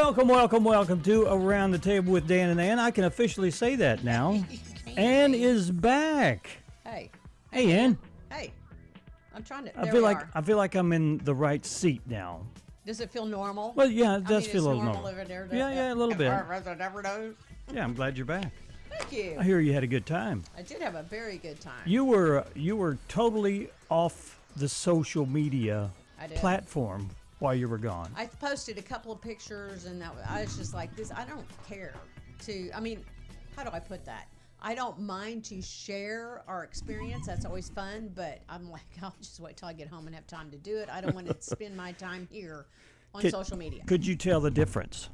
Welcome to Around the Table with Dan and Ann. I can officially say that now. Ann is back. Hey. Hey, Ann. Hey. I'm trying to. I feel like I'm in the right seat now. Does it feel normal? Well, yeah, it does feel a little normal. Over there, Yeah, a little bit. Never knows. Yeah, I'm glad you're back. Thank you. I hear you had a good time. I did have a very good time. You were totally off the social media platform while you were gone. I posted a couple of pictures, and I was just like, this. I don't care to. I mean, how do I put that? I don't mind to share our experience. That's always fun. But I'm like, I'll just wait till I get home and have time to do it. I don't want to spend my time here on social media. Could you tell the difference?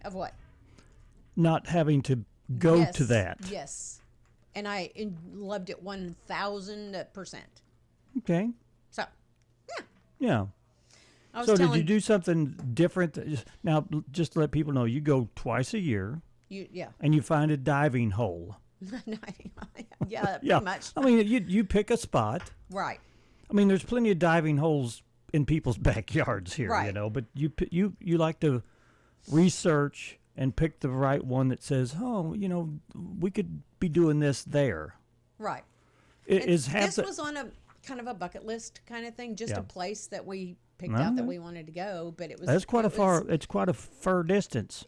Of what? Not having to go to that. Yes. And I loved it 1,000%. Okay. So, yeah. Yeah. So did you do something different? Now, just to let people know, you go twice a year. Yeah. And you find a diving hole. Yeah, pretty much. I mean, you pick a spot. Right. I mean, there's plenty of diving holes in people's backyards here, right. You know, but you like to research and pick the right one that says, oh, you know, we could be doing this there. Right. This was on a kind of a bucket list kind of thing, just a place that we picked out that we wanted to go, but it was it's quite a far distance.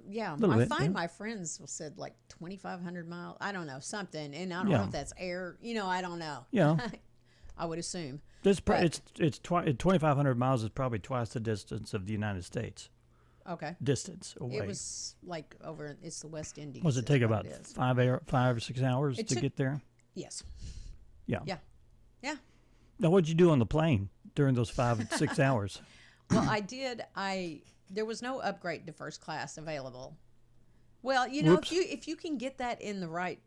Yeah, my friends said like 2,500 miles. I don't know, something, and I don't know if that's air. You know, I don't know. Yeah, I would assume. It's 2,500 miles is probably twice the distance of the United States. Okay. Distance away. It was like over. It's the West Indies. Was it take about 5 or 6 hours to get there? Yes. Yeah. Yeah. Yeah. Now, what'd you do on the plane during those 5 6 hours? Well, I did. There was no upgrade to first class available. Well, you know, if you can get that in the right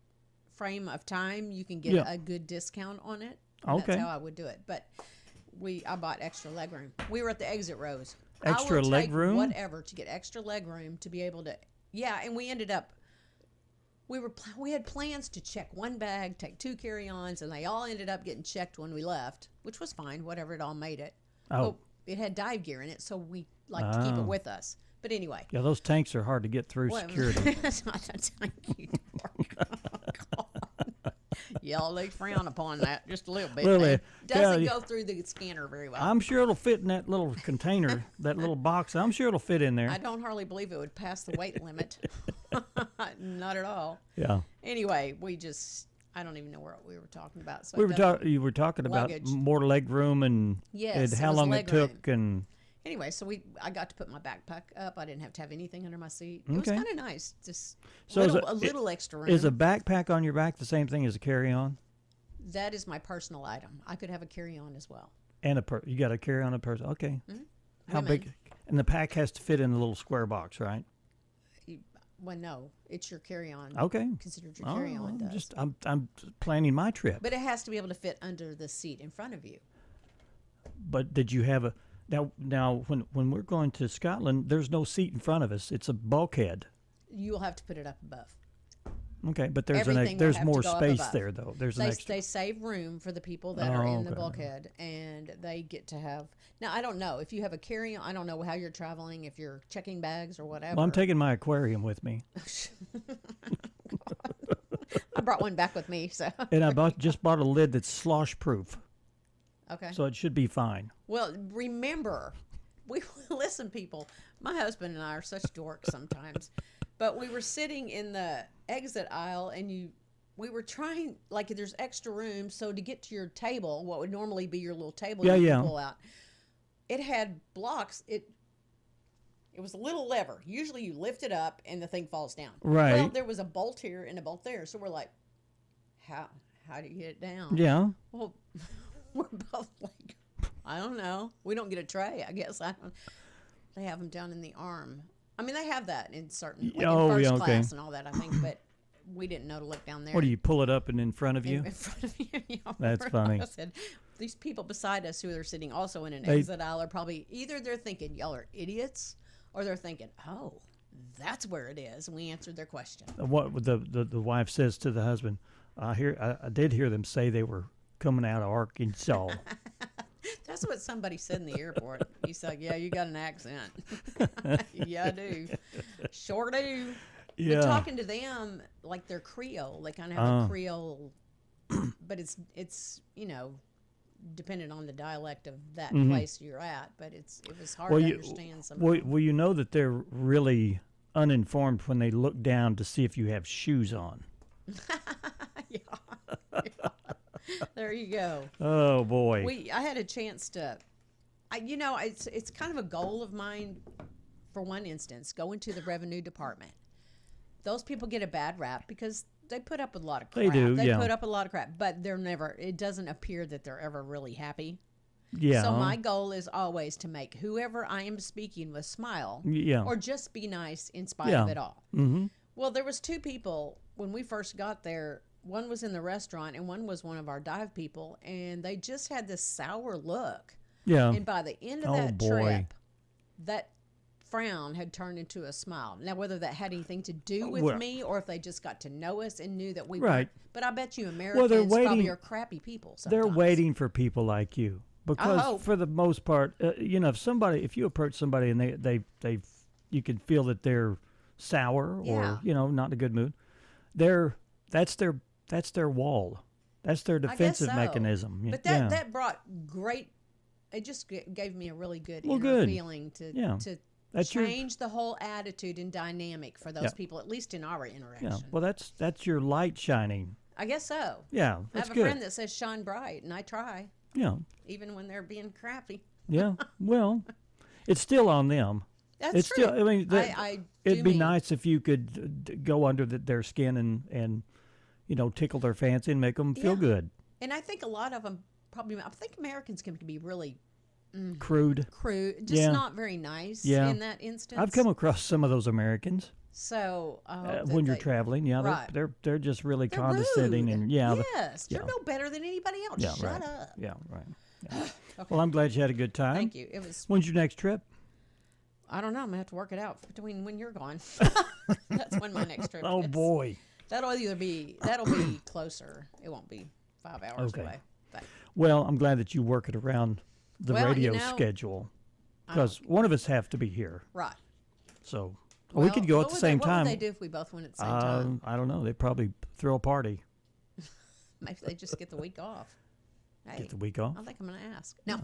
frame of time, you can get a good discount on it. Okay. That's how I would do it. But I bought extra legroom. We were at the exit rows. Extra legroom? Whatever to get extra legroom to be able to. Yeah, and we ended up. We had plans to check one bag, take 2 carry-ons, and they all ended up getting checked when we left, which was fine. Whatever, it all made it. Oh. But it had dive gear in it, so we like to keep it with us. But anyway. Yeah, those tanks are hard to get through security. It's not a tank. Y'all, they frown upon that just a little bit. Really? It doesn't go through the scanner very well. I'm sure it'll fit in that little container, that little box. I'm sure it'll fit in there. I don't hardly believe it would pass the weight limit. Not at all. Yeah. Anyway, I don't even know what we were talking about. So you were talking luggage. About more leg room and how long it took and. Anyway, so I got to put my backpack up. I didn't have to have anything under my seat. It was kind of nice, just a little extra room. Is a backpack on your back the same thing as a carry-on? That is my personal item. I could have a carry-on as well. And you got a carry-on a person? Okay. Mm-hmm. How big? And the pack has to fit in the little square box, right? Well, no, it's your carry-on. Okay. Considered your carry-on does. I'm planning my trip. But it has to be able to fit under the seat in front of you. But did you have Now, when we're going to Scotland, there's no seat in front of us. It's a bulkhead. You'll have to put it up above. Okay, but there's more space there, though. They save room for the people that are in the bulkhead, and they get to have. Now, I don't know if you have a carry-on. I don't know how you're traveling, if you're checking bags or whatever. Well, I'm taking my aquarium with me. I brought one back with me, so. And I just bought a lid that's slosh-proof. Okay. So it should be fine. Well, remember, listen, people. My husband and I are such dorks sometimes, but we were sitting in the exit aisle, and we were trying, like, there's extra room, so to get to your table, what would normally be your little table, you pull out. It had blocks. It was a little lever. Usually, you lift it up, and the thing falls down. Right. Well, there was a bolt here and a bolt there, so we're like, how do you get it down? Yeah. Well. We're both like, I don't know. We don't get a tray, I guess. They have them down in the arm. I mean, they have that in certain, in first class and all that, I think, but we didn't know to look down there. What, do you pull it up and in front of you? In front of you. That's funny. I said, these people beside us who are sitting also in an exit aisle are probably, either they're thinking, y'all are idiots, or they're thinking, oh, that's where it is. And we answered their question. What the wife says to the husband, I did hear them say they were coming out of Arkansas. That's what somebody said in the airport. He's like, yeah, you got an accent. Yeah, I do. Sure do. Yeah. But talking to them, like they're Creole. They kind of have a Creole, but it's dependent on the dialect of that place you're at. But it was hard to understand sometimes. Well, you know that they're really uninformed when they look down to see if you have shoes on. Yeah. There you go. Oh boy. I had a chance to, it's kind of a goal of mine. For one instance, go into the revenue department. Those people get a bad rap because they put up with a lot of crap. They do, They yeah. put up a lot of crap, but it doesn't appear that they're ever really happy. Yeah. So my goal is always to make whoever I am speaking with smile. Yeah. Or just be nice in spite of it all. Mm-hmm. Well, there was two people when we first got there. One was in the restaurant and one was one of our dive people, and they just had this sour look. Yeah. And by the end of that trip, that frown had turned into a smile. Now, whether that had anything to do with me or if they just got to know us and knew that we were. But I bet you Americans probably are crappy people sometimes. They're waiting for people like you. Because for the most part, if you approach somebody and you can feel that they're sour or, not in a good mood, that's their wall. That's their defensive mechanism. But that brought great. It just gave me a really good feeling to change the whole attitude and dynamic for those people, at least in our interaction. Yeah. Well, that's your light shining. I guess so. Yeah, that's good. I have a friend that says shine bright, and I try. Yeah. Even when they're being crappy. Yeah. Well, it's still on them. That's true. Still, I mean, it'd be nice if you could go under their skin and tickle their fancy and make them feel good. And I think a lot of them I think Americans can be really crude, just not very nice in that instance. I've come across some of those Americans. So when you're traveling, they're just really condescending rude. And yes, you're no better than anybody else. Yeah, Shut right. up. Yeah, right. Yeah. Okay. Well, I'm glad you had a good time. Thank you. When's your next trip? I don't know. I'm gonna have to work it out between when you're gone. That's when my next trip. Oh is. Boy. That'll be closer. It won't be 5 hours away. But. Well, I'm glad that you work it around the radio schedule because one of us have to be here. Right. So we could go at the same time. What would they do if we both went at the same time? I don't know. They'd probably throw a party. Maybe they just get the week off. Hey, get the week off? I think I'm going to ask. No.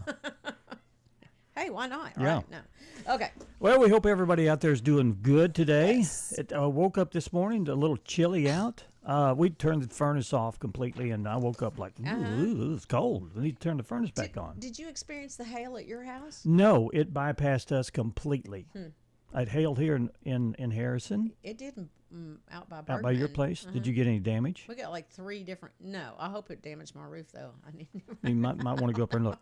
Hey, why not? Yeah. Right? No. Okay. Well, we hope everybody out there is doing good today. Yes. It woke up this morning a little chilly out. We turned the furnace off completely, and I woke up like, ooh, it's cold. We need to turn the furnace back on. Did you experience the hail at your house? No, it bypassed us completely. It hailed here in Harrison. It didn't out by Bergman. Out by your place? Did you get any damage? We got like 3 different. No, I hope it damaged my roof though. You might want to go up there and look.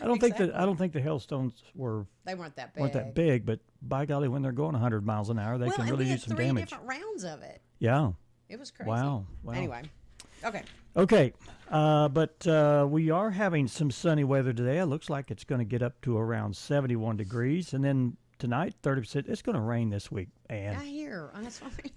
I don't think the hailstones were. They weren't that big. Weren't that big, but by golly, when they're going 100 miles an hour, they can really do some damage. We had 3 different rounds of it. Yeah. It was crazy. Wow. Anyway, okay. Okay, but we are having some sunny weather today. It looks like it's going to get up to around 71 degrees, and then tonight, 30%. It's going to rain this week, and I hear.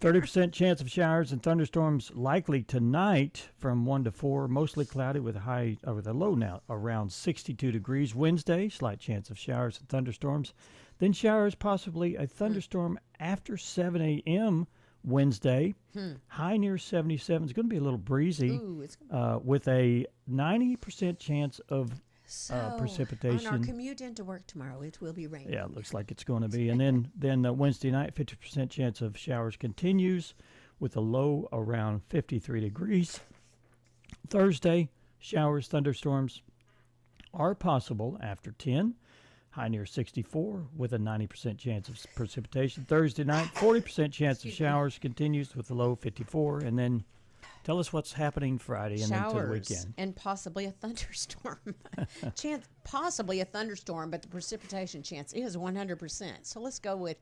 30% chance of showers and thunderstorms likely tonight from 1 to 4. Mostly cloudy with a low now around 62 degrees. Wednesday, slight chance of showers and thunderstorms. Then showers, possibly a thunderstorm after 7 a.m. Wednesday. High near 77. It's going to be a little breezy. With a 90% chance of precipitation. On our commute into work tomorrow, it will be raining. Yeah, it looks like it's going to be. And then Wednesday night, 50% chance of showers continues with a low around 53 degrees. Thursday, showers, thunderstorms are possible after 10. High near 64 with a 90% chance of precipitation. Thursday night, 40% chance of showers continues with a low 54. And then tell us what's happening Friday and showers into the weekend. And possibly a thunderstorm. Possibly a thunderstorm, but the precipitation chance is 100%. So let's go with,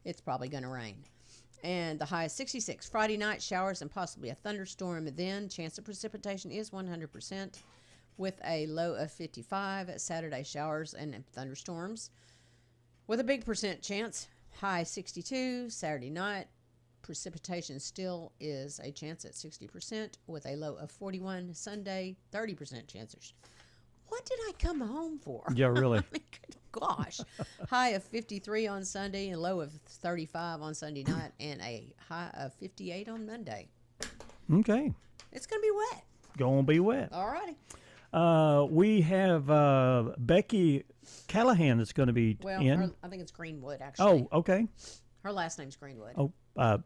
it's probably going to rain. And the high is 66. Friday night, showers and possibly a thunderstorm. And then chance of precipitation is 100%. With a low of 55. Saturday, showers and thunderstorms with a big percent chance. High 62. Saturday night, precipitation still is a chance at 60% with a low of 41. Sunday, 30% chances. what did I come home for? Yeah, really. I mean, good gosh. High of 53 on Sunday, and low of 35 on Sunday night, and a high of 58 on Monday. Okay. It's going to be wet. Gonna be wet. All righty. We have Becky Callahan that's going to be Well, in. I think it's Greenwood, actually. Oh, okay. Her last name's Greenwood. Oh,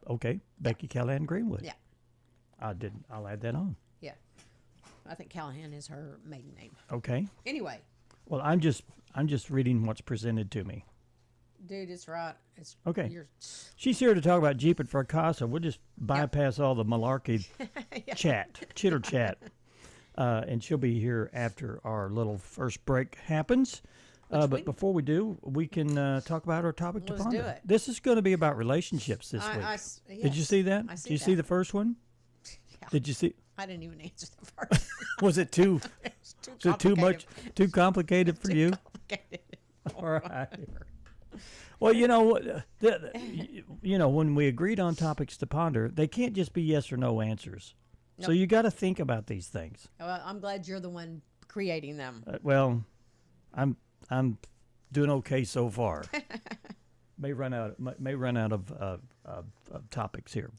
okay. Becky Callahan Greenwood. Yeah. I'll add that on. Yeah. I think Callahan is her maiden name. Okay. Anyway. Well, I'm just reading what's presented to me. Dude, it's right. It's okay. She's here to talk about Jeepin for CASA. We'll just bypass all the malarkey chitter chat. And she'll be here after our little first break happens. But before we do, we can talk about our topic to ponder. Let's do it. This is going to be about relationships this week. Yes. Did you see that? Did you see the first one? Yeah. Did you see? I didn't even answer the first one. Was it too? Was it too much? Too complicated for you? Complicated. All right. Well, you know, when we agreed on topics to ponder, they can't just be yes or no answers. Nope. So you got to think about these things. Well, I'm glad you're the one creating them. Well, I'm doing okay so far. May run out of topics here.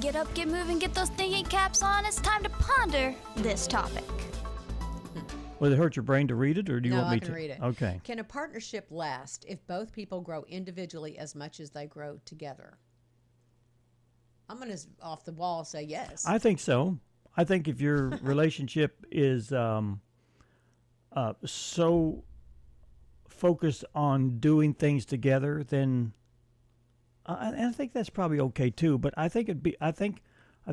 Get up, get moving, get those thinking caps on. It's time to ponder this topic. Will it hurt your brain to read it, or do you want me to? No, I can read it. Okay. Can a partnership last if both people grow individually as much as they grow together? I'm going to, off the wall, say yes. I think so. I think if your relationship is so focused on doing things together, then and I think that's probably okay too. But I think I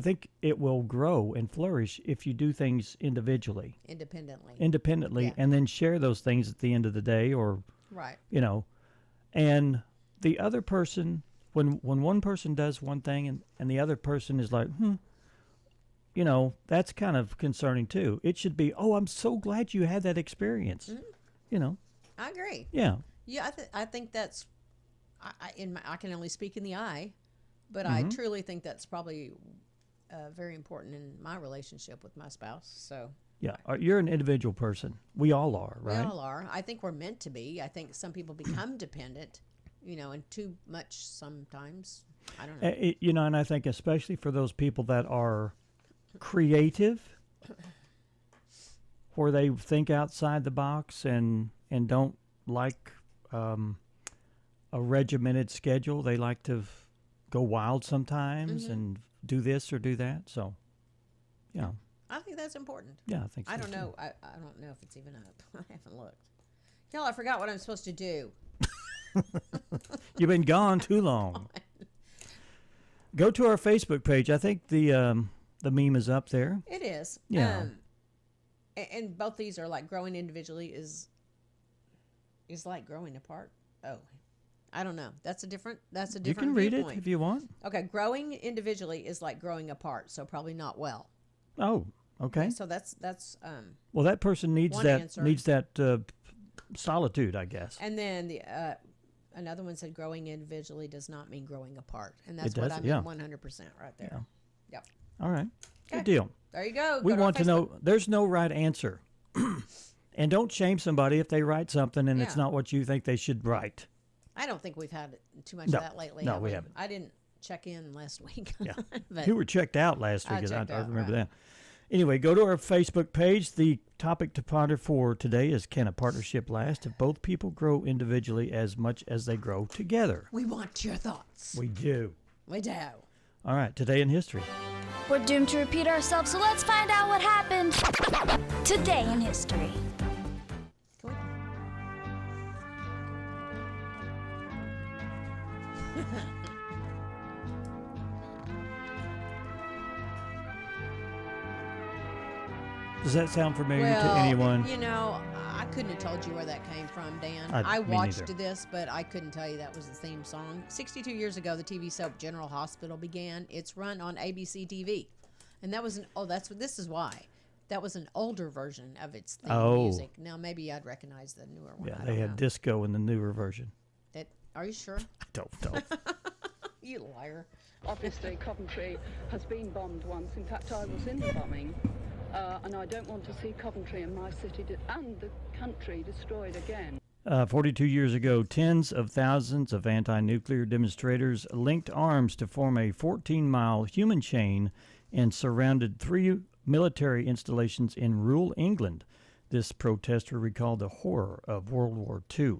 think it will grow and flourish if you do things individually, independently, yeah. And then share those things at the end of the day, or right. And the other person, when one person does one thing and the other person is like, that's kind of concerning too. It should be, oh, I'm so glad you had that experience. Mm-hmm. I agree. Yeah. Yeah, I think that's, I can only speak in the I, but Mm-hmm. I truly think that's probably very important in my relationship with my spouse. So. Yeah, you're an individual person. We all are, right? We all are. I think we're meant to be. I think some people become dependent, and too much sometimes. I don't know. And I think especially for those people that are creative, where they think outside the box and don't like a regimented schedule. They like to go wild sometimes and do this or do that. So, yeah. I think that's important. Yeah, I think so. I don't know. I don't know if it's even up. I haven't looked. Y'all, I forgot what I'm supposed to do. You've been gone too long. Go to our Facebook page. I think the meme is up there. It is. Yeah. And both these are like growing individually is like growing apart. Oh, I don't know. That's a different You can read viewpoint. it if you want. Okay, growing individually is like growing apart, so probably not well. Oh, okay. So that's well, that person needs one that answer. needs that solitude, I guess. And then the another one said growing individually does not mean growing apart, and that's It what does, I mean yeah. 100% right there. Yeah. Yep. All right. Okay. Good deal. There you go. We Go want our to know. Facebook. There's no right answer, and don't shame somebody if they write something and it's Yeah. not what you think they should write. I don't think we've had too much No. of that lately. No, have we haven't. I didn't check in last week. Yeah. But You were checked out last I week. I checked out, remember right. that. Anyway, go to our Facebook page. The topic to ponder for today is: can a partnership last if both people grow individually as much as they grow together? we want your thoughts. We do. We do. All right. Today in history. We're doomed to repeat ourselves, so let's find out what happened today in history. Can we? Does that sound familiar Well, to anyone? I couldn't have told you where that came from, Dan. Me I watched neither. this, but I couldn't tell you that was the theme song. 62 years ago, the TV soap General Hospital began. It's run on ABC TV. And that was this is why. That was an older version of its theme music. Now, maybe I'd recognize the newer one. Yeah, I they don't had know. disco in the newer version. Are you sure? I don't know. You liar. Obviously, Coventry has been bombed once. In fact, I was in the bombing. and I don't want to see Coventry and my city and the country destroyed again. 42 years ago, tens of thousands of anti-nuclear demonstrators linked arms to form a 14-mile human chain and surrounded 3 military installations in rural England. This protester recalled the horror of World War II.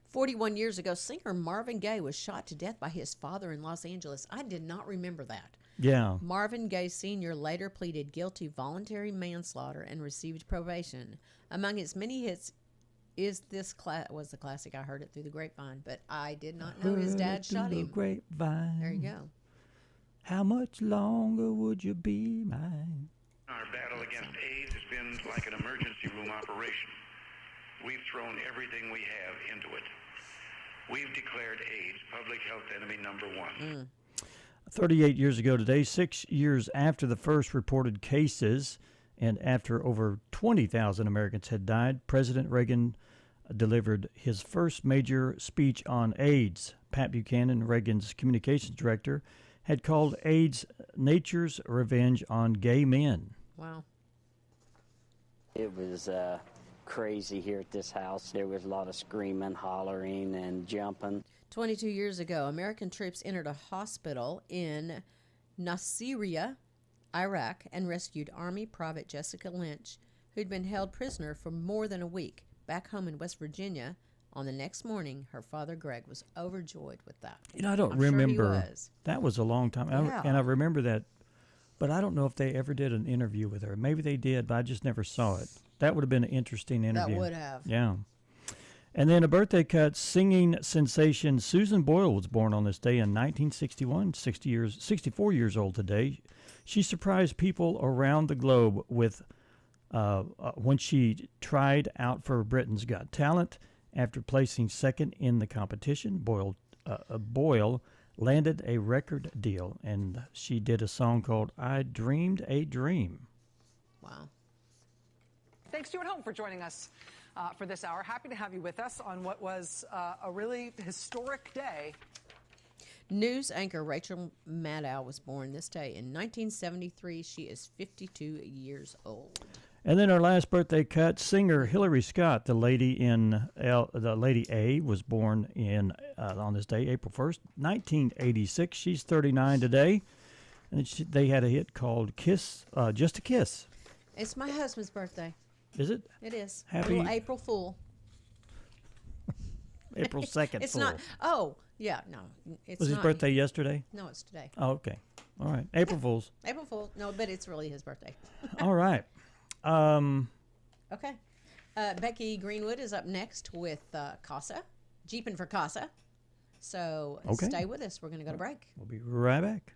41 years ago, singer Marvin Gaye was shot to death by his father in Los Angeles. I did not remember that. Yeah. Marvin Gaye Sr. later pleaded guilty voluntary manslaughter and received probation. Among his many hits was the classic I Heard It Through the Grapevine, but I did not know his dad shot him. Grapevine. There you go. How much longer would you be mine? Our battle against AIDS has been like an emergency room operation. We've thrown everything we have into it. We've declared AIDS public health enemy number 1. 38 years ago today, 6 years after the first reported cases and after over 20,000 Americans had died, President Reagan delivered his first major speech on AIDS. Pat Buchanan, Reagan's communications director, had called AIDS nature's revenge on gay men. Wow. It was crazy here at this house. There was a lot of screaming, hollering, and jumping. 22 years ago, American troops entered a hospital in Nasiriyah, Iraq, and rescued Army Private Jessica Lynch, who'd been held prisoner for more than a week. Back home in West Virginia, on the next morning, her father, Greg, was overjoyed with that. You know, I don't I'm remember. Sure he was. That was a long time. Yeah. And I remember that, but I don't know if they ever did an interview with her. Maybe they did, but I just never saw it. That would have been an interesting interview. That would have. Yeah. And then a birthday cut, singing sensation Susan Boyle was born on this day in 1961, 64 years old today. She surprised people around the globe with when she tried out for Britain's Got Talent. After placing second in the competition, Boyle landed a record deal, and she did a song called I Dreamed a Dream. Wow. Thanks, Stuart Home, for joining us for this hour. Happy to have you with us on what was a really historic day. News anchor Rachel Maddow was born this day in 1973. She is 52 years old. And then our last birthday cut, singer Hillary Scott, the lady A, was born on this day, April 1st, 1986. She's 39 today, and they had a hit called "Kiss," Just a Kiss. It's my husband's birthday. Is it? It is. Happy Little April Fool. April 2nd. It's Fool. not. Oh, yeah, no. It's Was his not. birthday yesterday? No, it's today. Oh, okay. All right. April Fools. April Fool. No, but it's really his birthday. All right. Okay. Becky Greenwood is up next with CASA, Jeepin for CASA. So Okay. Stay with us. We're going to go to break. We'll be right back.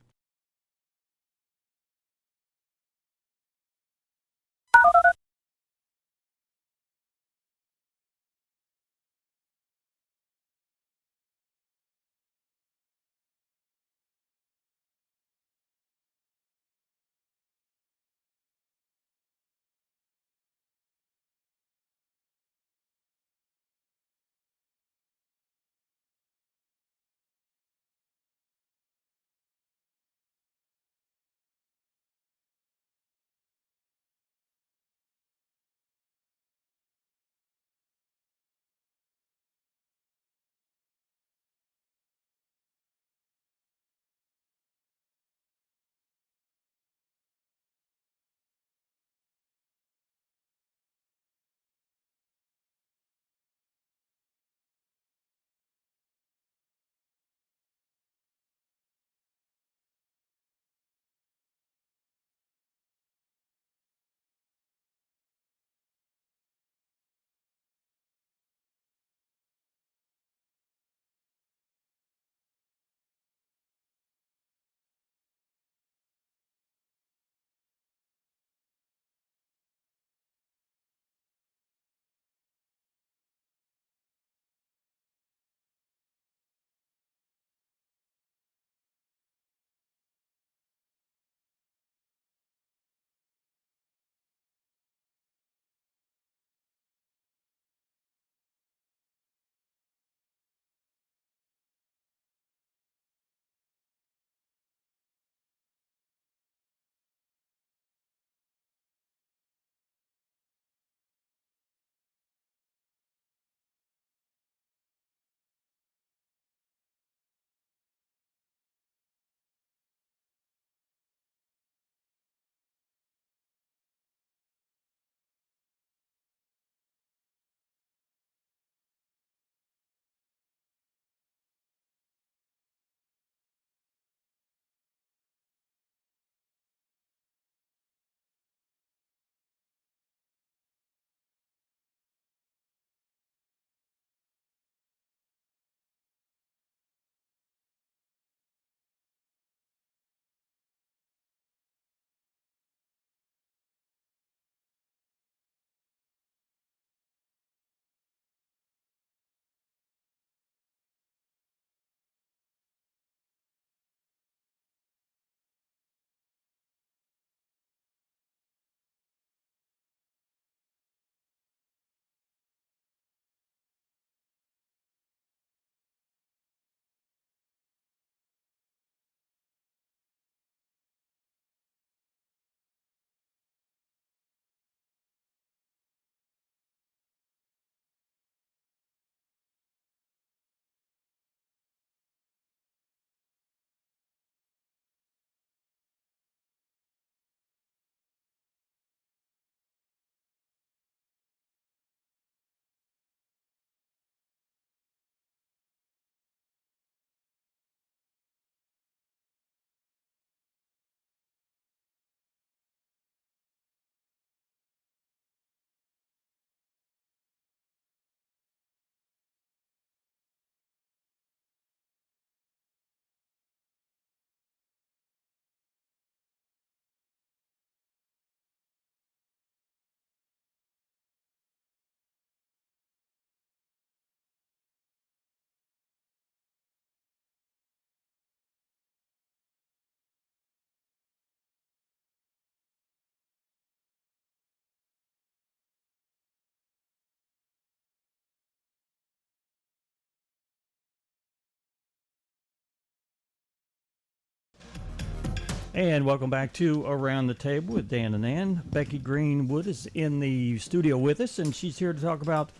And welcome back to Around the Table with Dan and Ann. Becky Greenwood is in the studio with us, and she's here to talk about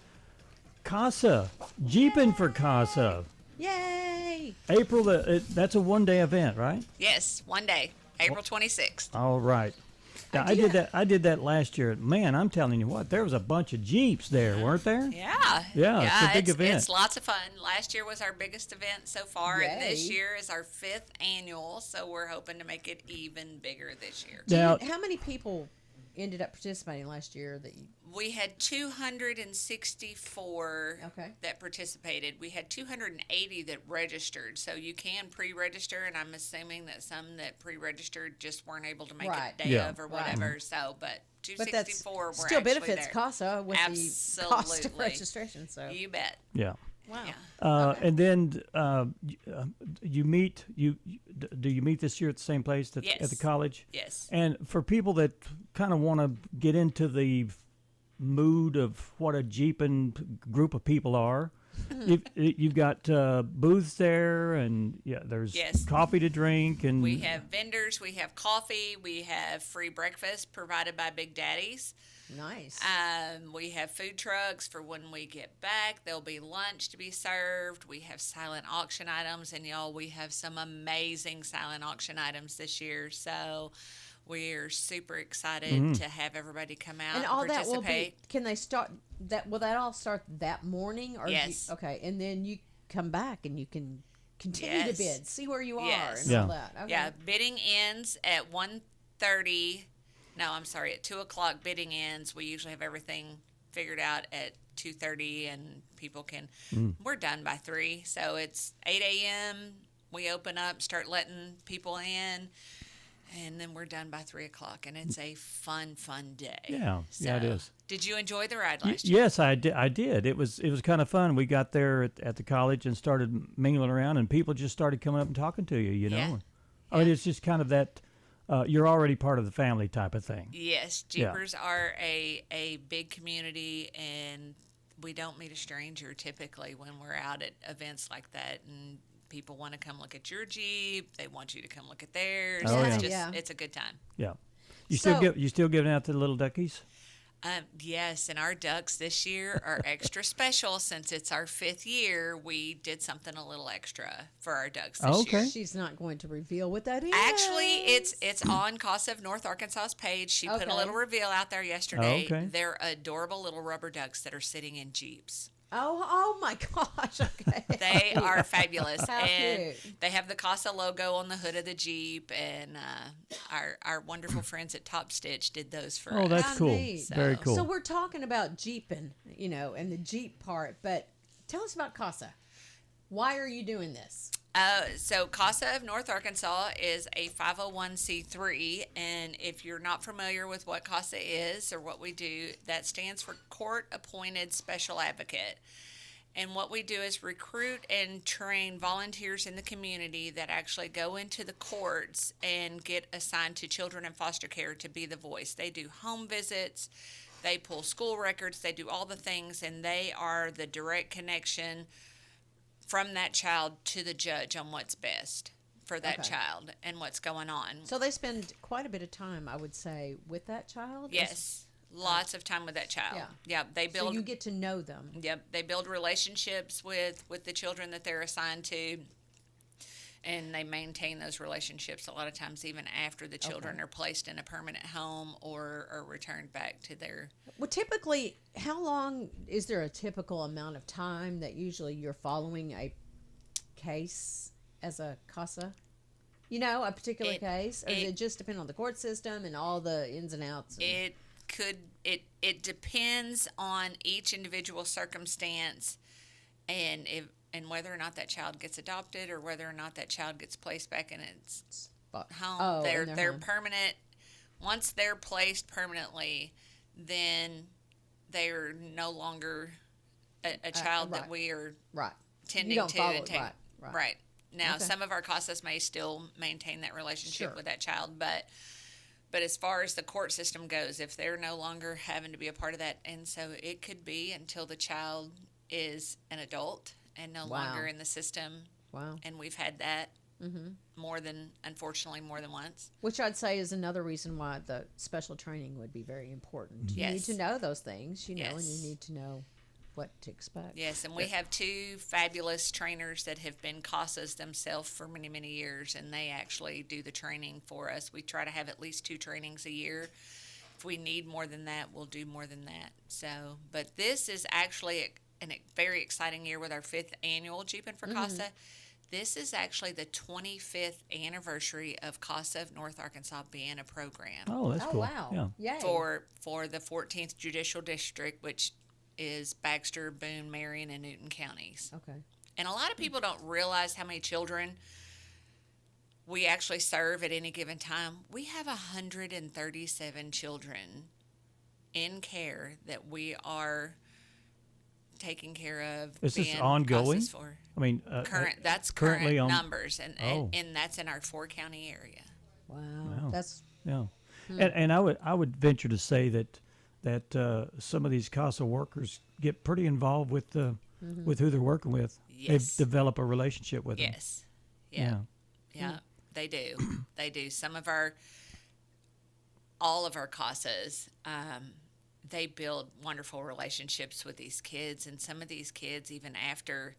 CASA, Jeepin for CASA. Yay! April, that's a one-day event, right? Yes, one day, April 26th. All right. Now, I did that last year. Man, I'm telling you what, there was a bunch of Jeeps there, weren't there? Yeah. Yeah, it's a big event. It's lots of fun. Last year was our biggest event so far, and this Yay. year is our 5th annual, so we're hoping to make it even bigger this year. Now, How many people ended up participating last year that you... We had 264 Okay. that participated. We had 280 that registered, so you can pre-register, and I'm assuming that some that pre-registered just weren't able to make Right. it day Yeah. of or Right. whatever. So, but But that's 264 were still actually benefits there. CASA with the cost of Absolutely. registration. So You bet. yeah. wow. Yeah. And then you meet do you meet this year at the same place at the Yes. college? Yes. And for people that kind of want to get into the mood of what a Jeepin group of people are, you've got booths there, and there's Yes. coffee to drink, and We have vendors, we have coffee, we have free breakfast provided by Big Daddy's. Nice. We have food trucks for when we get back. There'll be lunch to be served. We have silent auction items, and y'all, we have some amazing silent auction items this year. So we're super excited to have everybody come out and and, all that will participate. be. Can they start that? Will that all start that morning? Or Yes. okay, and then you come back and you can continue Yes. to bid, see where you are, Yes. and Yeah. all that. Okay. Yeah, bidding ends at 1:30. No, I'm sorry, at 2 o'clock bidding ends. We usually have everything figured out at 2:30, and people can, we're done by 3. So it's 8 a.m. We open up, start letting people in, and then we're done by 3 o'clock, and it's a fun day. Yeah, it So, is. Did you enjoy the ride last year? Yes, I did. It was kind of fun. We got there at the college and started mingling around, and people just started coming up and talking to you. You know, Yeah. I mean, it's just kind of that you're already part of the family type of thing. Yes, Yeah. Jeepers are a big community, and we don't meet a stranger typically when we're out at events like that. And people want to come look at your Jeep. They want you to come look at theirs. Oh, It's yeah. just Yeah. it's a good time. Yeah, you So- still giving out to the little duckies? Yes, and our ducks this year are extra special since it's our 5th year. We did something a little extra for our ducks this Okay. year. She's not going to reveal what that is. Actually, it's on CASA of North Arkansas's page. She put Okay. a little reveal out there yesterday. Okay. They're adorable little rubber ducks that are sitting in Jeeps. Oh my gosh. Okay. They are fabulous, How and cute. they have the CASA logo on the hood of the Jeep. And our wonderful friends at Top Stitch did those for Oh, us. that's How cool. neat. Very cool. So we're talking about Jeepin, and the Jeep part, but tell us about CASA. Why are you doing this? So CASA of North Arkansas is a 501c3, and if you're not familiar with what CASA is or what we do, that stands for Court Appointed Special Advocate. And what we do is recruit and train volunteers in the community that actually go into the courts and get assigned to children in foster care to be the voice. They do home visits, they pull school records, they do all the things, and they are the direct connection from that child to the judge on what's best for that Okay. child and what's going on. So they spend quite a bit of time, I would say, with that child. Yes, lots of time with that child. Yeah. They So build. you get to know them. Yep, they build relationships with the children that they're assigned to, and they maintain those relationships a lot of times even after the children are placed in a permanent home or are returned back to their. Well, typically, how long is there a typical amount of time that usually you're following a case as a CASA? A particular case? Or does it just depend on the court system and all the ins and outs? It depends on each individual circumstance, and whether or not that child gets adopted or whether or not that child gets placed back in its home. Oh, they're in their home. permanent. Once they're placed permanently, then they're no longer a child right. that we are Right. tending You don't to. follow and it. take- Right. Now, Okay. some of our CASAs may still maintain that relationship Sure. with that child, but as far as the court system goes, if they're no longer having to be a part of that, and so it could be until the child is an adult and no Wow. longer in the system. Wow. And we've had that more unfortunately, more than once. Which I'd say is another reason why the special training would be very important. You need Yes. to know those things, and Yes. you need to know what to expect. Yes, and we have two fabulous trainers that have been CASAs themselves for many, many years, and they actually do the training for us. We try to have at least 2 trainings a year. If we need more than that, we'll do more than that. So, but this is actually a very exciting year with our 5th annual Jeepin for CASA. This is actually the 25th anniversary of CASA of North Arkansas being a program. Oh, that's cool. Wow. Yeah. Yay. For the 14th Judicial District, which is Baxter, Boone, Marion, and Newton counties. Okay. And a lot of people don't realize how many children we actually serve at any given time. We have 137 children in care that we are taking care of. Is this being ongoing? CASAs for. I mean, That's currently current on numbers, and that's in our 4-county area. Wow. That's Yeah, and I would venture to say that some of these CASA workers get pretty involved with with who they're working with. Yes. They develop a relationship with them. Yes. Yeah, they do. They do. All of our CASAs, they build wonderful relationships with these kids, and some of these kids, even after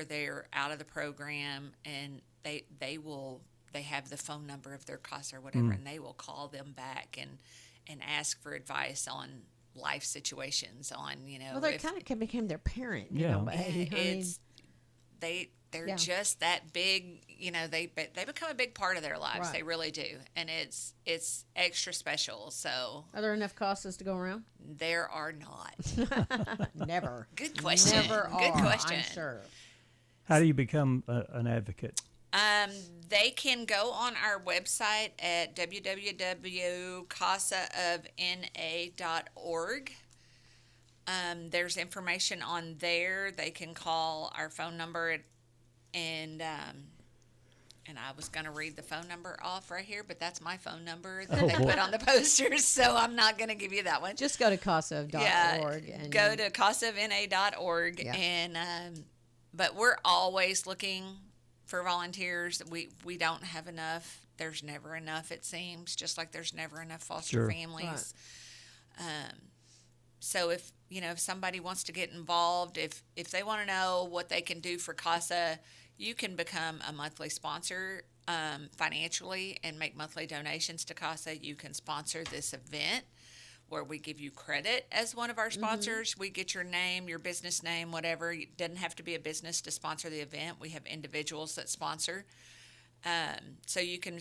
they're out of the program, and they have the phone number of their CASA or whatever, and they will call them back and ask for advice on life situations, on well, they kind of became their parent. Yeah. They're Yeah. just that big, they become a big part of their lives. Right. They really do. And it's extra special. So Are there enough CASAs to go around? there are not. Never. Good question. Never Good are, question. I'm sure. How do you become an advocate? They can go on our website at www.casaofna.org. There's information on there. They can call our phone number and I was going to read the phone number off right here, but that's my phone number that they put on the posters, so I'm not going to give you that one. Just go to CASA.org. and go to casaofna.org, Yeah. and but we're always looking for volunteers. We don't have enough. There's never enough, it seems, just like there's never enough foster Sure. families. So if somebody wants to get involved, if they want to know what they can do for CASA, you can become a monthly sponsor financially and make monthly donations to CASA. You can sponsor this event where we give you credit as one of our sponsors. We get your name, your business name, whatever. It doesn't have to be a business to sponsor the event. We have individuals that sponsor. So you can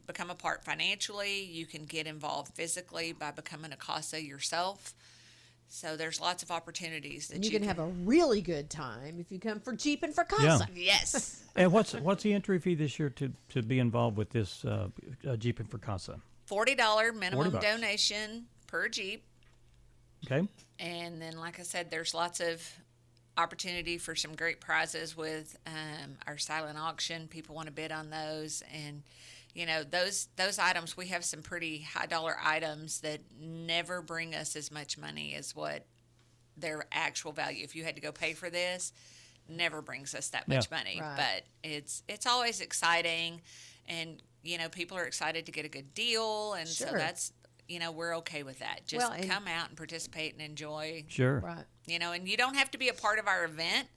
become a part financially. You can get involved physically by becoming a CASA yourself. So there's lots of opportunities that And you can have a really good time if you come for Jeepin for CASA. Yes. And what's the entry fee this year to be involved with this Jeepin for CASA? $40 minimum $40. donation per Jeep. Okay. And then, like I said, there's lots of opportunity for some great prizes with our silent auction. People want to bid on those, and those items. We have some pretty high dollar items that never bring us as much money as what their actual value. If you had to go pay for this, never brings us that much money. Right. But it's always exciting, and people are excited to get a good deal, and so Sure. that's. We're okay with that. Just Well, and- come out and participate and enjoy. Sure. Right. And you don't have to be a part of our event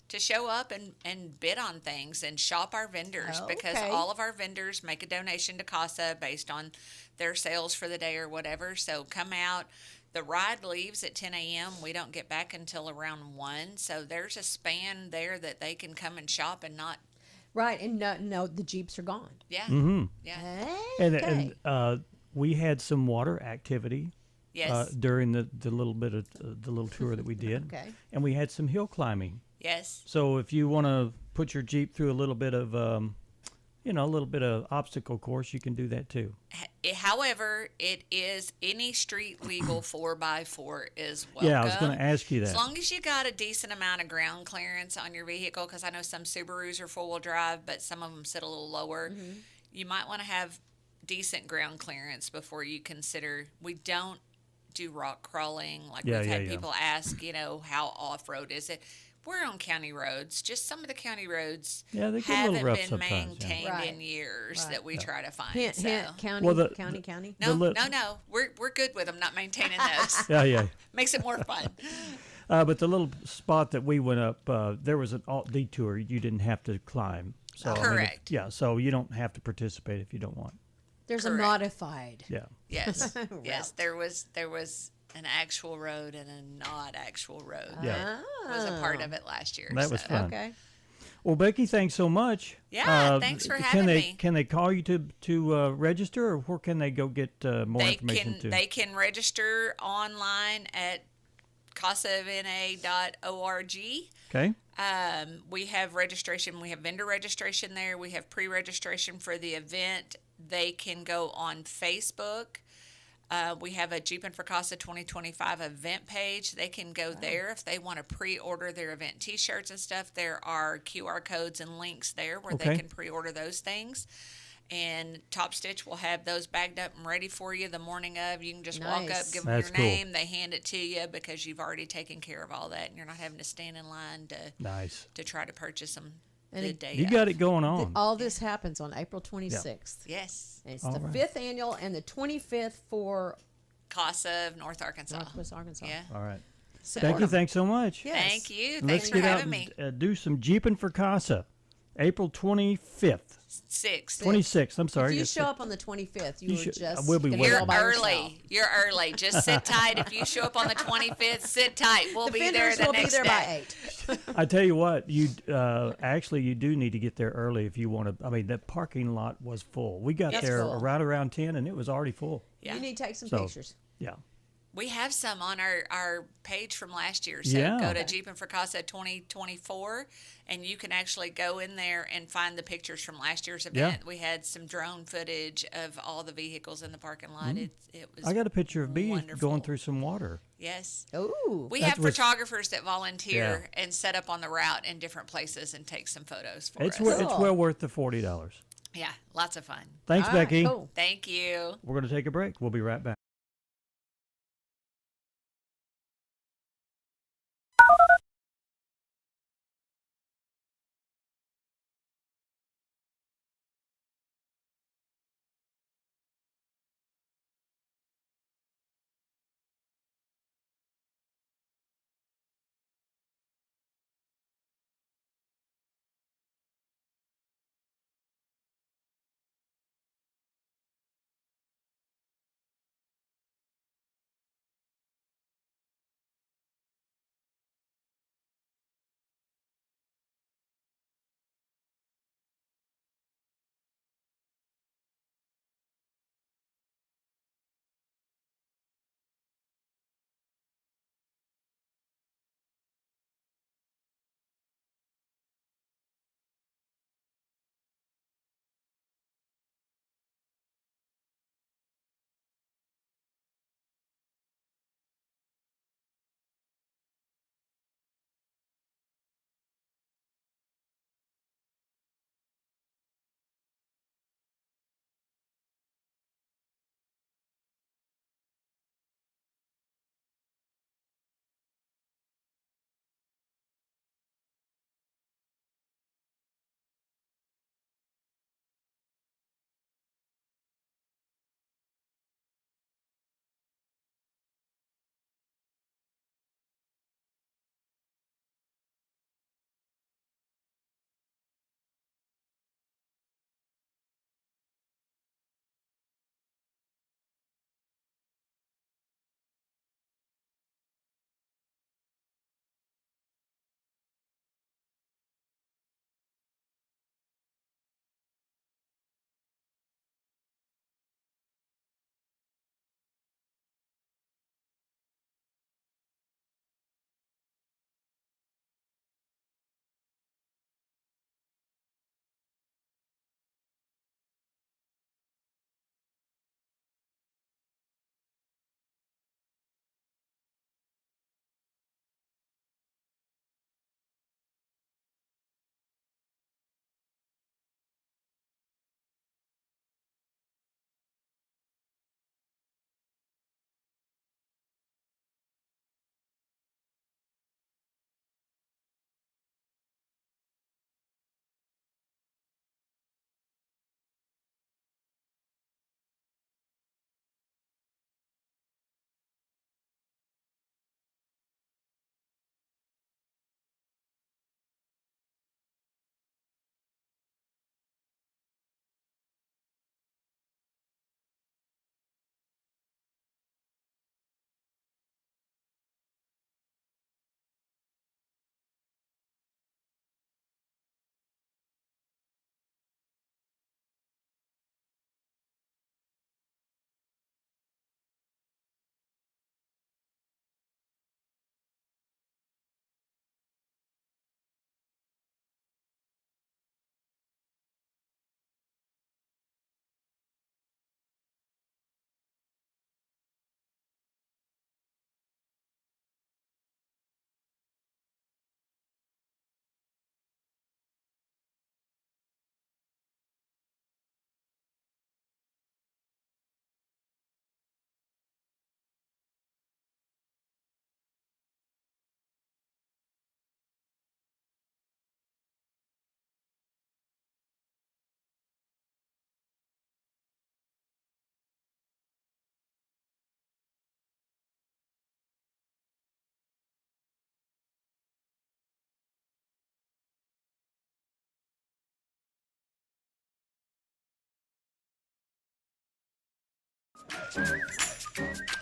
to show up and bid on things and shop our vendors, because Okay. all of our vendors make a donation to CASA based on their sales for the day or whatever. So come out. The ride leaves at 10 a.m. We don't get back until around 1. So there's a span there that they can come and shop and not. Right. And no, the Jeeps are gone. Yeah. Mm-hmm. Yeah. Okay. And we had some water activity Yes. during the little bit of the little tour that we did. Okay. And we had some hill climbing. Yes. So if you want to put your Jeep through a little bit of obstacle course, you can do that too. However, it is any street legal 4x4 is welcome. Yeah, I was going to ask you that. As long as you got a decent amount of ground clearance on your vehicle, because I know some Subarus are four-wheel drive, but some of them sit a little lower. You might want to have decent ground clearance before you consider. We don't do rock crawling. Like we've had people ask, how off-road is it? we're on county roads. Just some of the county roads Yeah, they get a little haven't rough been sometimes, yeah. maintained Right. in years Right. that we try to find. Hint, so. hint, county, Well, county. No, the no, we're good with them not maintaining those. Yeah. Makes it more fun. But the little spot that we went up, there was an alt detour you didn't have to climb. So Correct. So you don't have to participate if you don't want. There's Correct. a modified. Yeah. Yes, Route. yes. There was an actual road and a not actual road. Yeah. That was a part of it last year. That was so. fun. Okay. Well, Becky, thanks so much. Yeah, thanks for having me. Can they call you to register, or where can they go get more information? They can register online at casavna.org. Okay. We have registration. We have vendor registration there. We have pre-registration for the event. They can go on Facebook. We have a Jeepin for CASA 2025 event page. They can go there if they want to pre-order their event T-shirts and stuff. There are QR codes and links there where they can pre-order those things. And Top Stitch will have those bagged up and ready for you the morning of. You can just walk up, give them your name. They hand it to you because you've already taken care of all that, and you're not having to stand in line to try to purchase them the day You of. got it going on. All this happens on April 26th. Yes. And it's the 5th annual and the 25th for CASA of North Arkansas. Northwest Arkansas. Yeah. All right. So, Becky, thanks so much. Yes. Thank you. And Thanks let's for get out having me. and do some Jeepin for CASA, April 25th. 26th. I'm sorry. If you Yes, show up on the 25th, you should- just we'll be gonna waiting. go You're by early. yourself. You're early. Just sit tight. If you show up on the 25th, sit tight. We'll The be there vendors the will next be there day. by 8. I tell you what, you actually you do need to get there early if you want to. I mean, that parking lot was full. We got That's there full. right around 10, and it was already full. Yeah. You need to take some So, pictures. Yeah. We have some on our page from last year. So Yeah. go to Jeepin for CASA 2024, and you can actually go in there and find the pictures from last year's event. Yeah. We had some drone footage of all the vehicles in the parking lot. It was I got a picture of me wonderful. going through some water. Yes. Ooh. We That have was- photographers that volunteer and set up on the route in different places and take some photos for It's us. it's well worth the $40. Yeah, lots of fun. Thanks, All right, Becky. cool. Thank you. We're going to take a break. We'll be right back.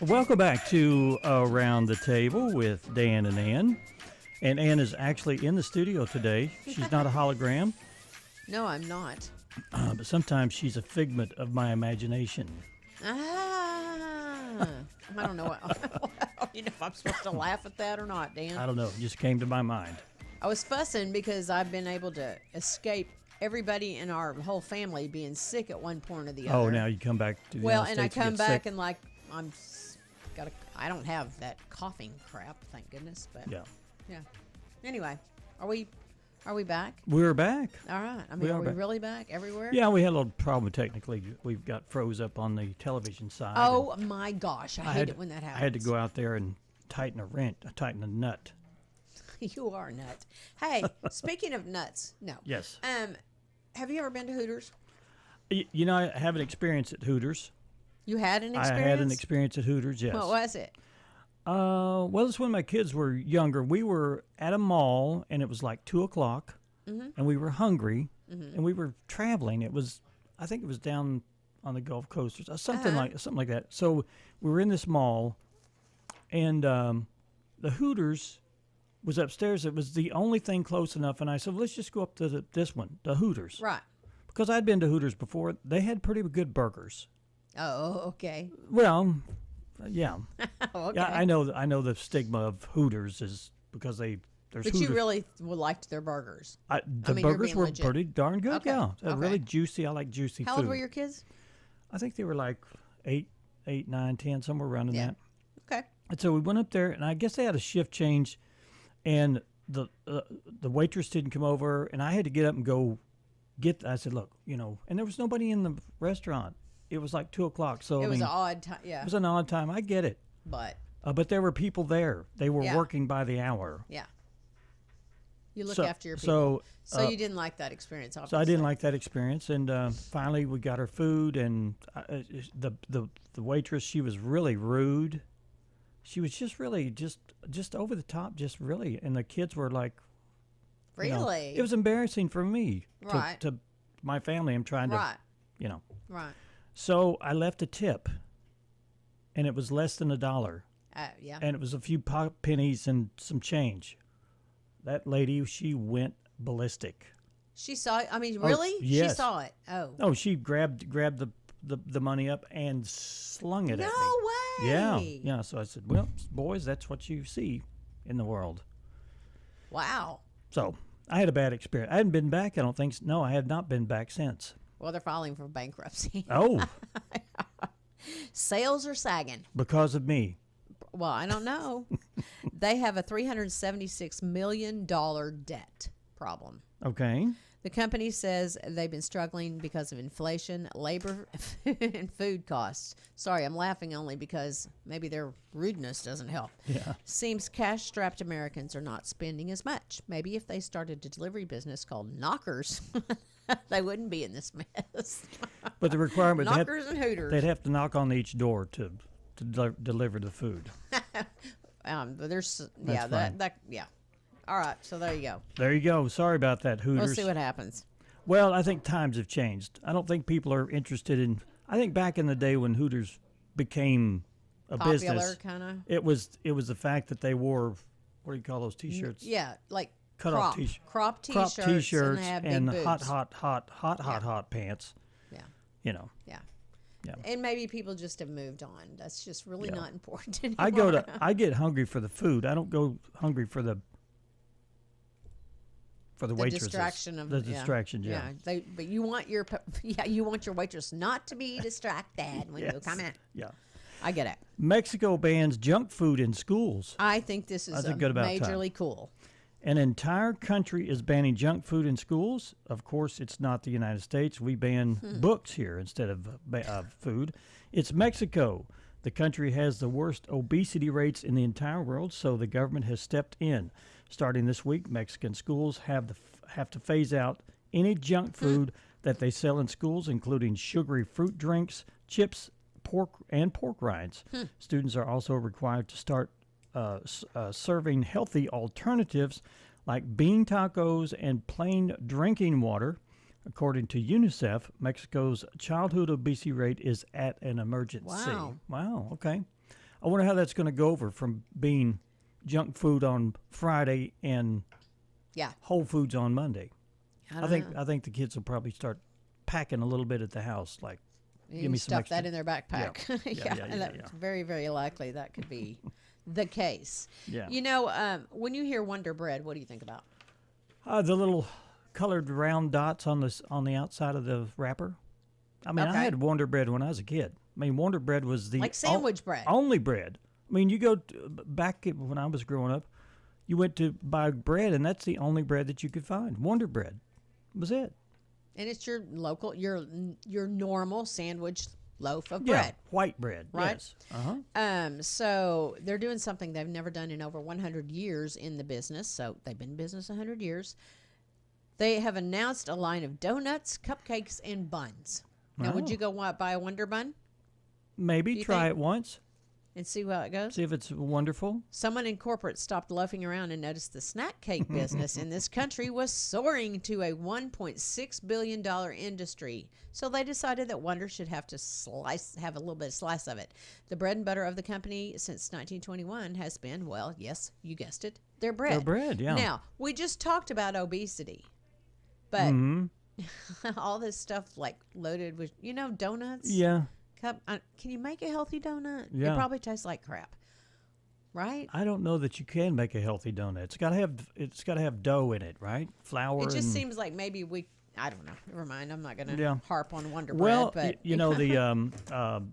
Welcome back to Around the Table with Dan and Ann. And Ann is actually in the studio today. She's not a hologram, No, I'm not. but sometimes she's a figment of my imagination. Ah, I don't know. I don't know if I'm supposed to laugh at that or not, Dan. I don't know. It just came to my mind. I was fussing because I've been able to escape everybody in our whole family being sick at one point or the other. Oh, now you come back to the Well, United and I States come get back sick. and like I don't have that coughing crap, thank goodness. But Yeah. Anyway, are we back? We're back. All right. I mean, are we back. really back everywhere? Yeah, we had a little problem technically. We've got froze up on the television side. Oh my gosh, I hate had it when that happens. I had to go out there and tighten a nut. You are a nut. Hey, speaking of nuts, no. Yes. Have you ever been to Hooters? You know, I have an experience at Hooters. You had an experience? I had an experience at Hooters, yes. What was it? Well, it's when my kids were younger. We were at a mall, and it was like 2 o'clock, and we were hungry, and we were traveling. I think it was down on the Gulf Coast or something like that. So we were in this mall, and the Hooters was upstairs. It was the only thing close enough, and I said, well, let's just go up to this one, the Hooters. Right. Because I'd been to Hooters before. They had pretty good burgers. Oh, okay. Well, yeah. Okay. Yeah, I know the stigma of Hooters is because there's But Hooters. you really liked their burgers. The mean, you're burgers being were legit. pretty darn good, Okay, yeah. okay. Really juicy. I like juicy How food. old were your kids? I think they were like 8, 9, 10, somewhere around in Yeah. that. Okay. And so we went up there, and I guess they had a shift change, and the waitress didn't come over, and I had to get up and go I said, look, and there was nobody in the restaurant. It was like 2 o'clock, so It I was mean, an odd time, yeah. it was an odd time. I get it. But, But there were people there. They were Yeah. working by the hour. yeah. You look So- after your people. so, You didn't like that experience, obviously. So I didn't like that experience, and finally we got our food, and the waitress, she was really rude. She was just really just over the top, just really, and the kids were like, Really? it was embarrassing for me Right. to my family. I'm trying to, Right. Right. So I left a tip, and it was less than $1, Yeah. and it was a few pennies and some change. That lady, she went ballistic. She saw it? I mean, really? yes. She saw it? Oh. Oh, she grabbed the money up and slung it at me. No way. Yeah. So I said, well, boys, that's what you see in the world. Wow. So I had a bad experience. I hadn't been back, I don't think. No, I have not been back since. Well, they're filing for bankruptcy. Oh, Sales are sagging. because of me. Well, I don't know. They have a $376 million debt problem. Okay. The company says they've been struggling because of inflation, labor, and food costs. Sorry, I'm laughing only because maybe their rudeness doesn't help. Yeah. Seems cash-strapped Americans are not spending as much. Maybe if they started a delivery business called Knockers, they wouldn't be in this mess. But the requirement, Knockers and Hooters. they'd have to knock on each door to deliver the food. But there's, That's fine. yeah. All right, so there you go. There you go. Sorry about that, Hooters. We'll see what happens. Well, I think times have changed. I don't think people are interested in. I think back in the day when Hooters became a Popular, business, kind of. it was the fact that they wore, what do you call those T-shirts? Yeah, like Cut crop, off T-shirts. crop Crop T-shirts, T-shirts and, they have and big boobs. hot pants. Yeah, You know, yeah. Yeah. And maybe people just have moved on. That's just really Yeah. not important anymore. I get hungry for the food. I don't go hungry for the the waitresses. distraction of the distraction. Yeah. But you want your waitress not to be distracted when you Yes. come in. Yeah. I get it. Mexico bans junk food in schools. I think this is think good about time. majorly cool. An entire country is banning junk food in schools. Of course, it's not the United States. We ban books here instead of food. It's Mexico. The country has the worst obesity rates in the entire world, so the government has stepped in. Starting this week, Mexican schools have to phase out any junk food that they sell in schools, including sugary fruit drinks, chips, pork rinds. Students are also required to start serving healthy alternatives like bean tacos and plain drinking water. According to UNICEF, Mexico's childhood obesity rate is at an emergency. Wow. Wow, okay. I wonder how that's going to go over from being junk food on Friday and Yeah. Whole Foods on Monday. I think the kids will probably start packing a little bit at the house, like give me some stuff extra. that in their backpack. Yeah. And that's very, very likely that could be the case. Yeah. You know, when you hear Wonder Bread, what do you think about? The little colored round dots on the outside of the wrapper. I mean, Okay. I had Wonder Bread when I was a kid. I mean, Wonder Bread was the Like sandwich bread. only bread. I mean, you go back when I was growing up, you went to buy bread, and that's the only bread that you could find. Wonder Bread was it. And it's your local, your normal sandwich loaf of Yeah, bread. white bread. Right? Yes. Uh-huh. So they're doing something they've never done in over 100 years in the business. So they've been in business 100 years. They have announced a line of donuts, cupcakes, and buns. Now, would Oh. you go buy a Wonder Bun Maybe you try think? it once. and see how it goes? See if it's wonderful. Someone in corporate stopped loafing around and noticed the snack cake business in this country was soaring to a $1.6 billion industry. So they decided that Wonder should have a little bit of slice of it. The bread and butter of the company since 1921 has been, well, yes, you guessed it, their bread. Their bread, yeah. Now, we just talked about obesity, but all this stuff like loaded with, donuts. Yeah. Can you make a healthy donut? Yeah. It probably tastes like crap. Right? I don't know that you can make a healthy donut. It's got to have dough in it, right? Flour. It just and, seems like maybe I don't know. Never mind. I'm not going to Yeah. harp on Wonder well, Bread. But you know the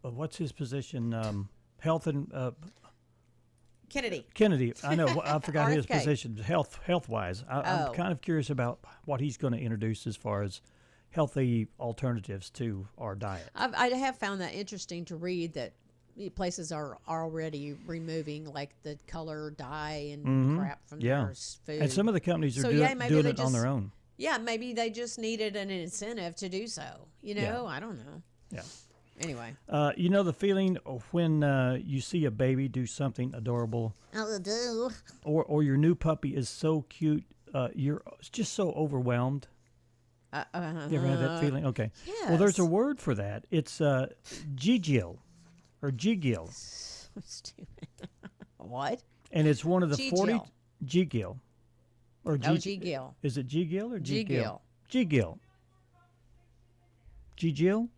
what's his position? Health and Kennedy. I know. I forgot his RFK. position. Health wise. I'm Oh. kind of curious about what he's going to introduce as far as healthy alternatives to our diet. I have found that interesting to read that places are already removing like the color dye and crap from their food. And some of the companies are So, doing, yeah, maybe doing they it on just- their own. Yeah, maybe they just needed an incentive to do so. Yeah. I don't know. Yeah. Anyway. You know the feeling when you see a baby do something adorable, or your new puppy is so cute, you're just so overwhelmed. You ever had that feeling? Okay. Well, there's a Yes. word for that. It's gigil, or gigil, Stupid. What? and it's one of the Gigil. 40 gigil, or G-Gill. Is it gigil or Gigil. Gigil. Gigil.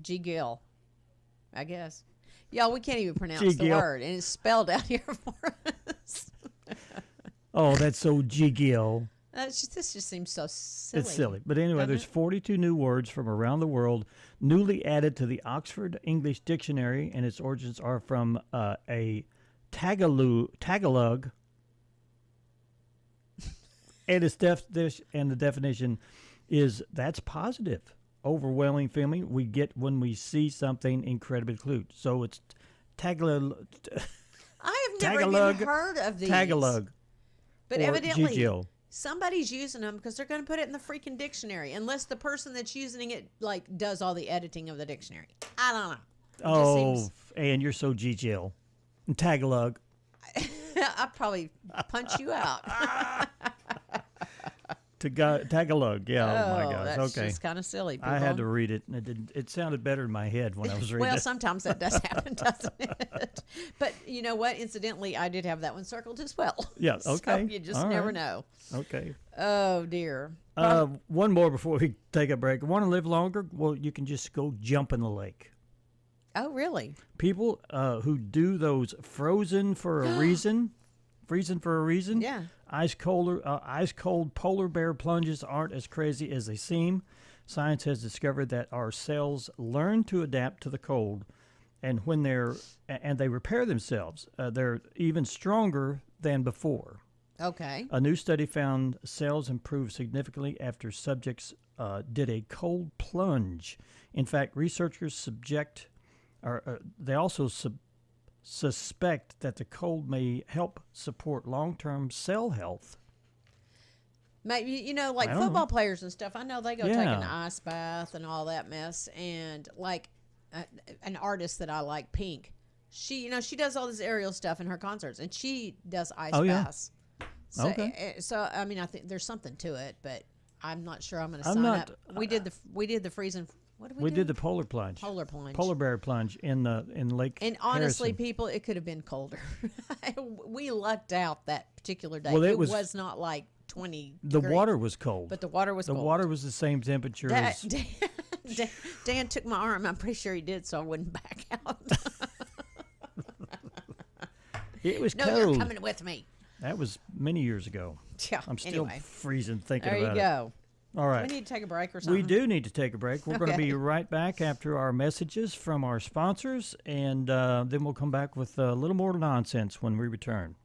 G-Gill, I guess. Y'all, we can't even pronounce the G-Gill. word, and it's spelled out here for us. Oh, that's so gigil. This just seems so silly. It's silly. But anyway, doesn't there's it? 42 new words from around the world newly added to the Oxford English Dictionary, and its origins are from a Tagalog. And the definition is that's positive, overwhelming feeling we get when we see something incredibly cute. So it's Tagalog. I have never Tagalog. even heard of these. Tagalog. But or evidently, gigil. somebody's using them because they're going to put it in the freaking dictionary. Unless the person that's using it does all the editing of the dictionary. I don't know. It Oh, just seems, and you're so gigil. And Tagalog. I'd probably punch you out. Tagalog, yeah. Oh my gosh. That's Okay. just kind of silly. I had to people. read it, and it didn't. It sounded better in my head when I was reading Well, it. sometimes that does happen, doesn't it? But you know what? Incidentally, I did have that one circled as well. Yeah, okay. So you just All never right. know. Okay. Oh dear. One more before we take a break. Want to live longer? Well, you can just go jump in the lake. Oh really? People who do those frozen for a reason, Yeah. ice cold polar bear plunges aren't as crazy as they seem. Science has discovered that our cells learn to adapt to the cold, and when they repair themselves, they're even stronger than before. Okay. A new study found cells improved significantly after subjects did a cold plunge. In fact, researchers suspect that the cold may help support long-term cell health. Maybe I don't football know. players and stuff. I know they go take Yeah. an ice bath and all that mess. And like an artist that I like, Pink, she does all this aerial stuff in her concerts, and she does ice Oh, yeah. baths. So, Okay. So I mean, I think there's something to it, but I'm not sure I'm going to I'm sign not- up. We did the freezing. What did we do? We did the polar plunge. Polar plunge. Polar bear plunge in Lake And honestly, Harrison. people, it could have been colder. We lucked out that particular day. Well, it it was- was not like 20 The degrees, water was cold. but the water was the cold. water was the same temperature as... Dan took my arm. I'm pretty sure he did, so I wouldn't back out. It was No, cold. you're coming with me. That was many years ago. Yeah. I'm still anyway, freezing thinking there you about it. go. All right. We need to take a break or something. We do need to take a break. We're going to be Okay. right back after our messages from our sponsors, and then we'll come back with a little more nonsense when we return.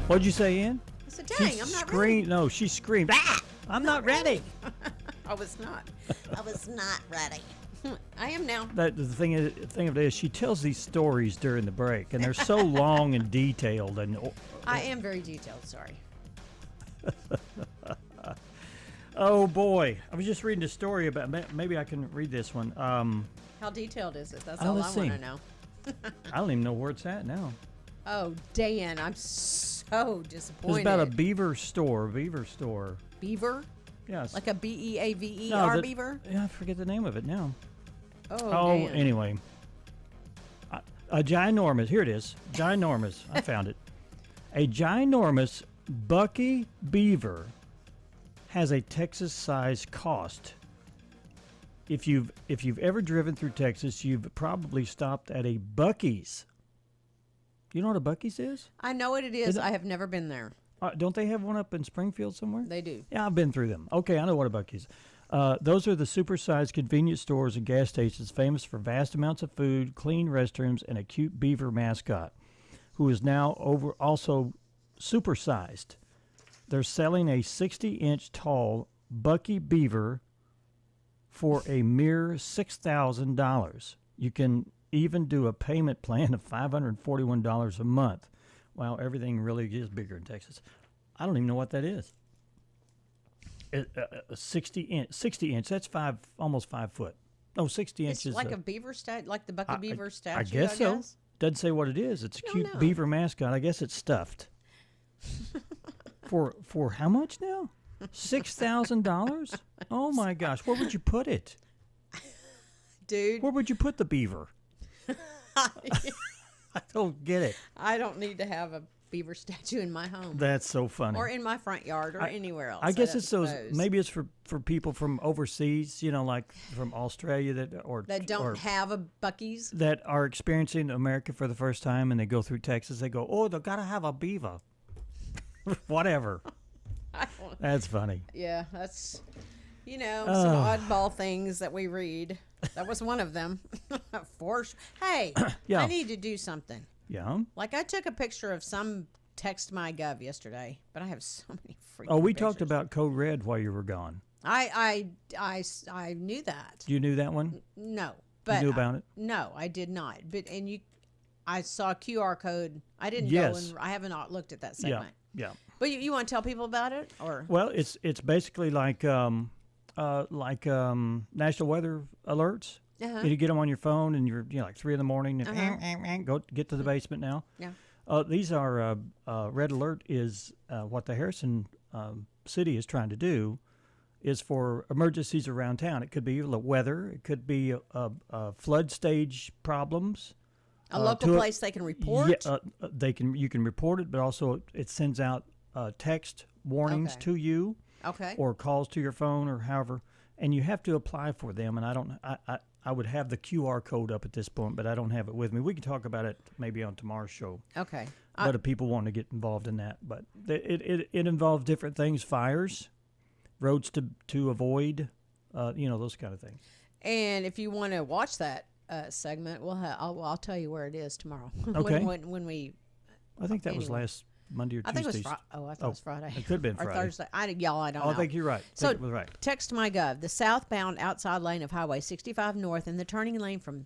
What'd you say, Ian? I said, dang, She I'm not ready. screamed. No, she screamed. Ah! I'm not ready. I was not. I was not ready. I am now. The thing of it is, she tells these stories during the break, and they're so long and detailed. And I am very detailed. Sorry. oh boy, I was just reading a story about. Maybe I can read this one. How detailed is it? That's all I want to know. I don't even know where it's at now. Oh, Dan, I'm so disappointed. It's about a beaver store. Beaver? Yes. Like a Beaver beaver? Yeah, I forget the name of it now. Oh, man. Anyway. A ginormous, here it is. Ginormous. I found it. A ginormous Bucky beaver has a Texas-sized cost. If you've ever driven through Texas, you've probably stopped at a Buc-ee's. You know what a Buc-ee's is? I know what it is. I have never been there. Don't they have one up in Springfield somewhere? They do. Yeah, I've been through them. Okay, I know what a Buc-ee's. Those are the supersized convenience stores and gas stations famous for vast amounts of food, clean restrooms, and a cute beaver mascot, who is now also supersized. They're selling a 60-inch tall Bucky beaver for a mere $6,000. You can even do a payment plan of $541 a month. Wow, everything really is bigger in Texas. I don't even know what that is. 60 inch. That's almost 5 foot. No, 60 inches. It's like a beaver statue, like the Bucky beaver statue. I guess so. Doesn't say what it is. It's a cute beaver mascot. I guess it's stuffed. For how much now? $6,000? Oh my gosh! Where would you put it, dude? Where would you put the beaver? I don't get it. I don't need to have a beaver statue in my home. That's so funny. Or in my front yard or anywhere else. I guess it's those. Maybe it's for people from overseas, like from Australia that don't have a Buc-ee's, that are experiencing America for the first time, and they go through Texas. They go, oh, they gotta have a beaver. Whatever. That's funny. Yeah, that's some oddball things that we read. That was one of them. Hey, yeah. I need to do something. Yeah. Like I took a picture of some Text My Gov yesterday, but I have so many freaking Oh, we pictures. talked about Code Red while you were gone. I knew that. You knew that one? No, but you knew about it? No, I did not. But I saw a QR code. I didn't go and I haven't looked at that segment. Yeah. But you want to tell people about it, or? Well, it's basically like national weather alerts. Uh-huh. You get them on your phone, and you're like 3 in the morning, and go get to the basement now. Yeah. These are red alert is what the Harrison city is trying to do is for emergencies around town. It could be weather, it could be flood stage problems. A local place they can report. Yeah, you can report it, but also it sends out text warnings to you. Okay. Or calls to your phone, or however, and you have to apply for them. And I would have the QR code up at this point, but I don't have it with me. We can talk about it maybe on tomorrow's show. Okay. But if people want to get involved in that, but it involves different things: fires, roads to avoid, those kind of things. And if you want to watch that segment, I'll tell you where it is tomorrow. Okay. when we. I think that was last Monday or Tuesday. I think it was Friday. I thought it was Friday. It could have been Friday. Or Thursday. I don't know. I think you're right. So it was right. Text My Gov. The southbound outside lane of Highway 65 North and the turning lane from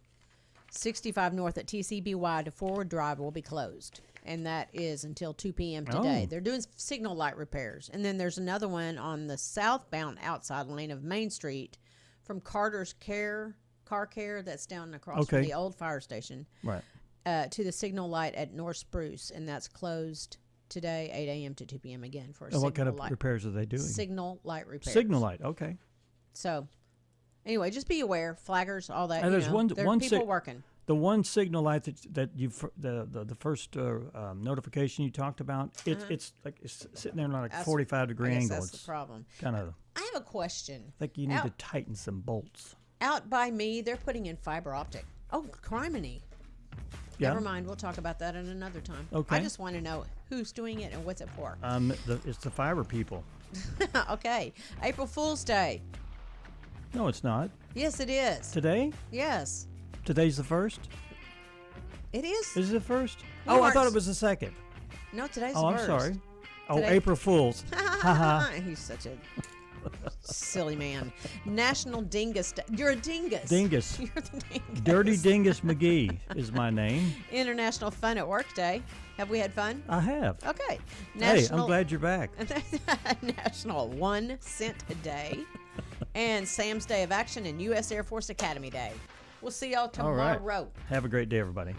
65 North at TCBY to Forward Drive will be closed. And that is until 2 p.m. today. Oh. They're doing signal light repairs. And then there's another one on the southbound outside lane of Main Street from Carter's Car Care that's down across from the old fire station. Right. To the signal light at North Spruce. And that's closed today, 8 a.m. to 2 p.m. again for a signal light. What kind of repairs are they doing? Signal light repairs. Signal light, okay. So, anyway, just be aware, flaggers, all that. And there's one people working. The one signal light that you the first notification you talked about, it's like it's sitting there on like a 45-degree angle. That's the problem. Kind of. I have a question. I think you need to tighten some bolts. Out by me, they're putting in fiber optic. Oh, criminy. Yeah. Never mind. We'll talk about that at another time. Okay. I just want to know who's doing it and what's it for. It's the fiber people. Okay. April Fool's Day. No, it's not. Yes, it is. Today? Yes. Today's the 1st? It is? Is it the 1st? No, I thought it was the 2nd. No, today's Oh, the 1st. I'm sorry. Oh, April Fool's. He's such a... Silly man. National Dingus Day. You're a dingus. Dingus. You're the dingus. Dirty Dingus McGee is my name. International Fun at Work Day. Have we had fun? I have. Okay. Hey, I'm glad you're back. National 1 Cent Day. And Sam's Day of Action and U.S. Air Force Academy Day. We'll see y'all All right. tomorrow. Have a great day, everybody.